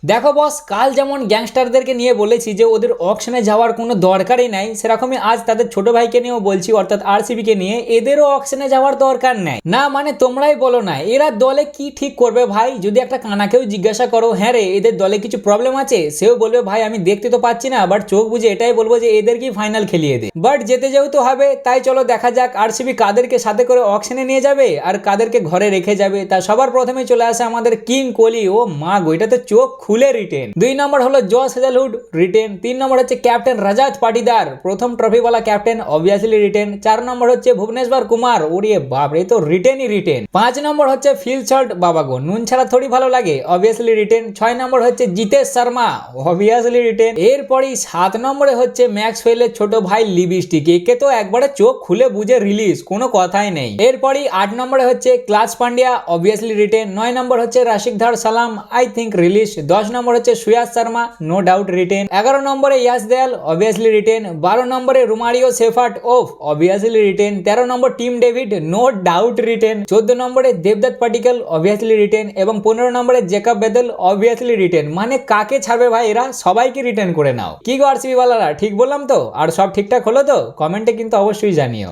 দেখো বস, কাল যেমন গ্যাংস্টারদেরকে নিয়ে বলেছি যে ওদের অকশনে যাওয়ার কোনো দরকারই নাই, সেরকমই আজ তাদের ছোট ভাইকে নিয়েও বলছি, অর্থাৎ আরসিবি কে নিয়ে এদেরও অকশনে যাওয়ার দরকার নেই। না মানে তোমরাই বলো না এরা দলে কি ঠিক করবে ভাই? যদি একটা কানাকেও জিজ্ঞাসা করো হ্যাঁ রে এদের দলে কিছু প্রবলেম আছে, সেও বলবে ভাই আমি দেখতে তো পাচ্ছি না, বাট চোখ বুঝে এটাই বলবো যে এদের কি ফাইনাল খেলিয়ে দে। বাট যেতে যেহেতু হবে তাই চলো দেখা যাক আরসিবি কাদেরকে সাথে করে অকশনে নিয়ে যাবে আর কাদেরকে ঘরে রেখে যাবে। তা সবার প্রথমে চলে আসে আমাদের কিং কোহলি। ও মা গো, এটা তো চোখ খুলে রিটেন। 2 নম্বর হলো জস হেজেলউড, রিটেন। 3 নম্বর হচ্ছে ক্যাপ্টেন রাজাত পাটিদার, প্রথম ট্রফিওয়ালা ক্যাপ্টেন, অবভিয়াসলি রিটেন। 4 নম্বর হচ্ছে ভুবনেশ্বর কুমার, ওরে বাপ রে, তো রিটেনই রিটেন। 5 নম্বর হচ্ছে ফিল শট, বাবা গো নুন ছাড়া থোড়ি ভালো লাগে, অবভিয়াসলি রিটেন। 6 নম্বর হচ্ছে জিতেশ শর্মা, অবভিয়াসলি রিটেন। এরপরই 7 নম্বরে হচ্ছে ম্যাক্সওয়েলের ছোট ভাই লিভিস্টিক, একে তো একবারে চোখ খুলে বুঝে রিলিজ, কোনো কথাই নেই। এরপরই 8 নম্বরে হচ্ছে ক্লাস পান্ডিয়া, অবভিয়াসলি রিটেন। 9 নম্বর হচ্ছে Rasikhdar Salam, I think release. 10 নম্বর হচ্ছে Suyash Sharma, no doubt retain. 11 নম্বরে ইয়াস দেয়াল, অবভিয়াসলি রিটেন। 12 নম্বরে রোমারিও সেফার্ট, ওফ, অবভিয়াসলি রিটেন। 13 নম্বর Tim David, no doubt retain. 14 নম্বরে দেবদত্ত পাটিকল, অবভিয়াসলি রিটেন। এবং 15 নম্বরে জেকব বেদল, অবভিয়াসলি রিটেন। মানে কাকে ছাড়বে ভাই, এরা সবাইকে রিটেন করে নাও। কি গো আরসিবি ওয়ালারা, ঠিক বললাম তো? আর সব ঠিকঠাক হলো তো? কমেন্টে কিন্তু অবশ্যই জানিও।